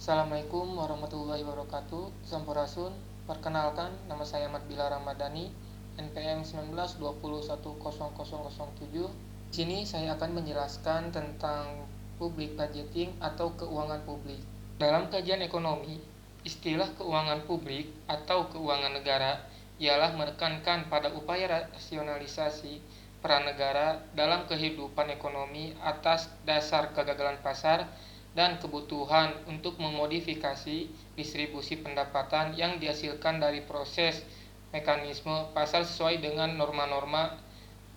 Assalamualaikum warahmatullahi wabarakatuh. Sampurasun. Perkenalkan, nama saya Ahmad Bilal Ramadhani, NPM 1920121007. Di sini saya akan menjelaskan tentang public budgeting atau keuangan publik. Dalam kajian ekonomi, istilah keuangan publik atau keuangan negara ialah menekankan pada upaya rasionalisasi peran negara dalam kehidupan ekonomi atas dasar kegagalan pasar dan kebutuhan untuk memodifikasi distribusi pendapatan yang dihasilkan dari proses mekanisme pasar sesuai dengan norma-norma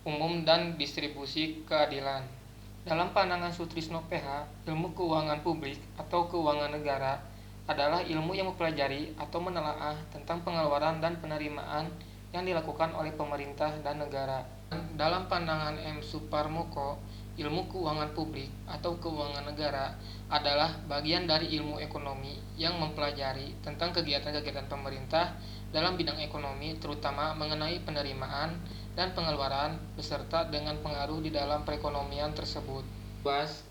umum dan distribusi keadilan. Dalam pandangan Sutrisno PH, ilmu keuangan publik atau keuangan negara adalah ilmu yang mempelajari atau menelaah tentang pengeluaran dan penerimaan yang dilakukan oleh pemerintah dan negara. Dalam pandangan M. Suparmoko, ilmu keuangan publik atau keuangan negara adalah bagian dari ilmu ekonomi yang mempelajari tentang kegiatan-kegiatan pemerintah dalam bidang ekonomi, terutama mengenai penerimaan dan pengeluaran beserta dengan pengaruh di dalam perekonomian tersebut.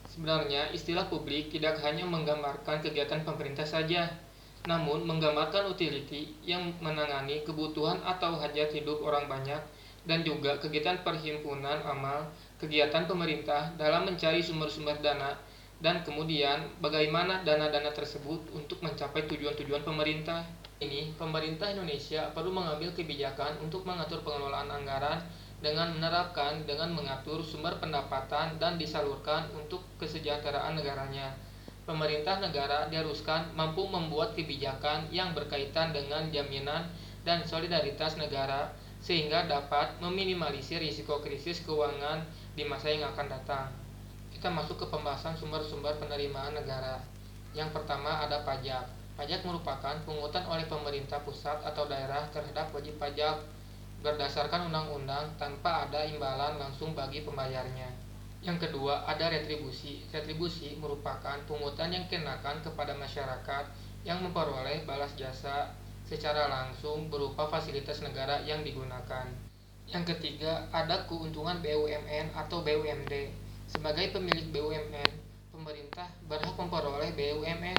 Sebenarnya istilah publik tidak hanya menggambarkan kegiatan pemerintah saja, namun menggambarkan utility yang menangani kebutuhan atau hajat hidup orang banyak, dan juga kegiatan perhimpunan amal kegiatan pemerintah dalam mencari sumber-sumber dana, dan kemudian bagaimana dana-dana tersebut untuk mencapai tujuan-tujuan pemerintah. Pemerintah Indonesia perlu mengambil kebijakan untuk mengatur pengelolaan anggaran dengan mengatur sumber pendapatan dan disalurkan untuk kesejahteraan negaranya. Pemerintah negara diharuskan mampu membuat kebijakan yang berkaitan dengan jaminan dan solidaritas negara sehingga dapat meminimalisir risiko krisis keuangan di masa yang akan datang. Kita masuk ke pembahasan sumber-sumber penerimaan negara. Yang pertama ada pajak. Pajak merupakan pungutan oleh pemerintah pusat atau daerah terhadap wajib pajak berdasarkan undang-undang tanpa ada imbalan langsung bagi pembayarnya. Yang kedua ada retribusi. Retribusi merupakan pungutan yang dikenakan kepada masyarakat yang memperoleh balas jasa secara langsung berupa fasilitas negara yang digunakan. Yang ketiga ada keuntungan BUMN atau BUMD. Sebagai pemilik BUMN, pemerintah berhak memperoleh BUMN.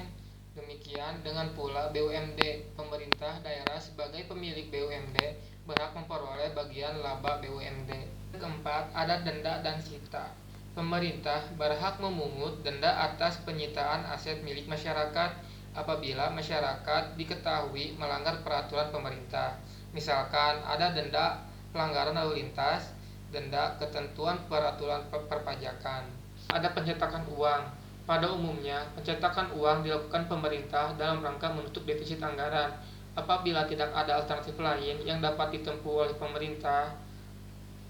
Demikian dengan pula BUMD, pemerintah daerah sebagai pemilik BUMD berhak memperoleh bagian laba BUMD. Keempat, ada denda dan sita. Pemerintah berhak memungut denda atas penyitaan aset milik masyarakat apabila masyarakat diketahui melanggar peraturan pemerintah. Misalkan ada denda pelanggaran lalu lintas, denda ketentuan peraturan perpajakan. Ada pencetakan uang. Pada umumnya, pencetakan uang dilakukan pemerintah dalam rangka menutup defisit anggaran. Apabila tidak ada alternatif lain yang dapat ditempuh oleh pemerintah,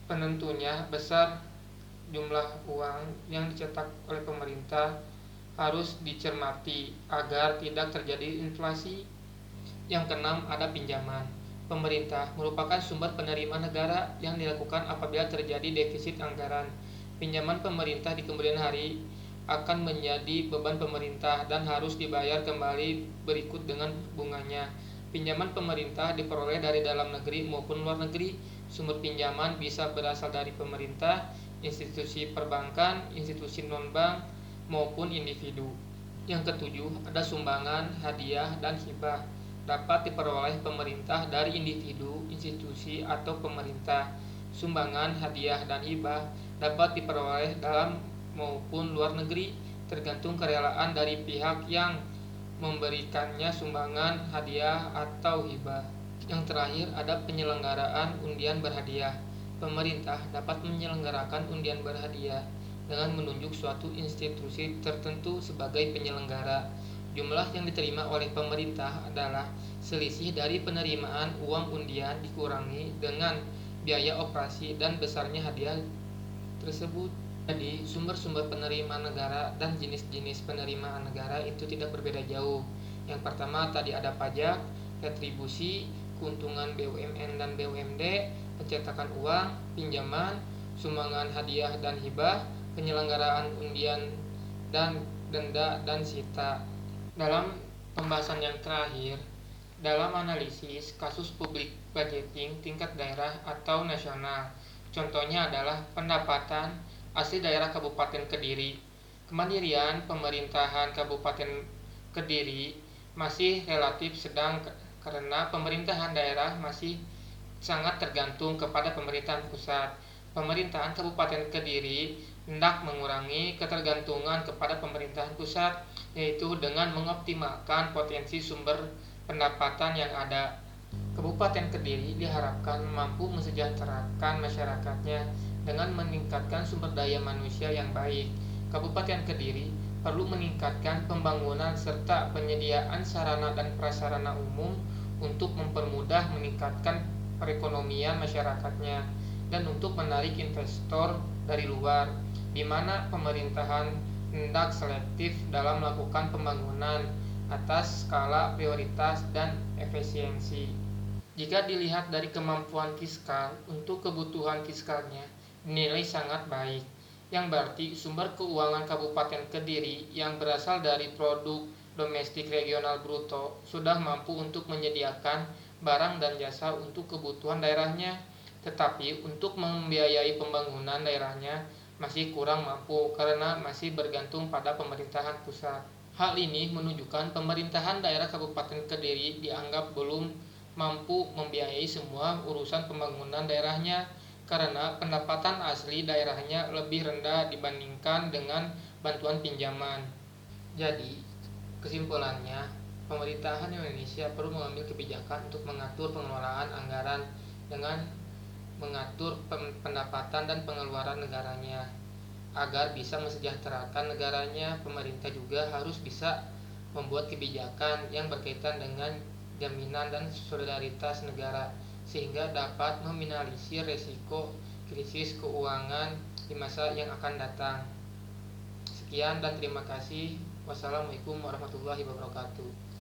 penentunya besar jumlah uang yang dicetak oleh pemerintah harus dicermati agar tidak terjadi inflasi. Yang keenam ada pinjaman. Pemerintah merupakan sumber penerimaan negara yang dilakukan apabila terjadi defisit anggaran. Pinjaman pemerintah di kemudian hari akan menjadi beban pemerintah dan harus dibayar kembali berikut dengan bunganya. Pinjaman pemerintah diperoleh dari dalam negeri maupun luar negeri. Sumber pinjaman bisa berasal dari pemerintah, institusi perbankan, institusi non-bank, maupun individu. Yang ketujuh ada sumbangan, hadiah, dan hibah. Dapat diperoleh pemerintah dari individu, institusi, atau pemerintah. Sumbangan, hadiah, dan hibah dapat diperoleh dalam maupun luar negeri, tergantung kerelaan dari pihak yang memberikannya sumbangan, hadiah, atau hibah. Yang terakhir ada penyelenggaraan undian berhadiah. Pemerintah dapat menyelenggarakan undian berhadiah dengan menunjuk suatu institusi tertentu sebagai penyelenggara. Jumlah yang diterima oleh pemerintah adalah selisih dari penerimaan uang undian dikurangi dengan biaya operasi dan besarnya hadiah tersebut. Jadi, sumber-sumber penerimaan negara dan jenis-jenis penerimaan negara itu tidak berbeda jauh. Yang pertama tadi ada pajak, retribusi, keuntungan BUMN dan BUMD, pencetakan uang, pinjaman, sumbangan hadiah dan hibah, penyelenggaraan undian, dan denda dan sita. Dalam pembahasan yang terakhir, dalam analisis kasus public budgeting tingkat daerah atau nasional, contohnya adalah pendapatan asli daerah Kabupaten Kediri, kemandirian pemerintahan Kabupaten Kediri masih relatif sedang karena pemerintahan daerah masih sangat tergantung kepada pemerintahan pusat. Pemerintahan Kabupaten Kediri hendak mengurangi ketergantungan kepada pemerintahan pusat, yaitu dengan mengoptimalkan potensi sumber pendapatan yang ada. Kabupaten Kediri diharapkan mampu mensejahterakan masyarakatnya dengan meningkatkan sumber daya manusia yang baik. Kabupaten Kediri perlu meningkatkan pembangunan serta penyediaan sarana dan prasarana umum untuk mempermudah meningkatkan perekonomian masyarakatnya dan untuk menarik investor dari luar, di mana pemerintahan hendak selektif dalam melakukan pembangunan atas skala prioritas dan efisiensi. Jika dilihat dari kemampuan fiskal untuk kebutuhan fiskalnya dinilai sangat baik, yang berarti sumber keuangan Kabupaten Kediri yang berasal dari produk domestik regional bruto sudah mampu untuk menyediakan barang dan jasa untuk kebutuhan daerahnya, tetapi untuk membiayai pembangunan daerahnya masih kurang mampu karena masih bergantung pada pemerintahan pusat. Hal ini menunjukkan pemerintahan daerah Kabupaten Kediri dianggap belum mampu membiayai semua urusan pembangunan daerahnya karena pendapatan asli daerahnya lebih rendah dibandingkan dengan bantuan pinjaman. Jadi, kesimpulannya, pemerintahan Indonesia perlu mengambil kebijakan untuk mengatur pengelolaan anggaran dengan mengatur pendapatan dan pengeluaran negaranya. Agar bisa mensejahterakan negaranya, pemerintah juga harus bisa membuat kebijakan yang berkaitan dengan jaminan dan solidaritas negara sehingga dapat meminimalisir risiko krisis keuangan di masa yang akan datang. Sekian dan terima kasih. Wassalamualaikum warahmatullahi wabarakatuh.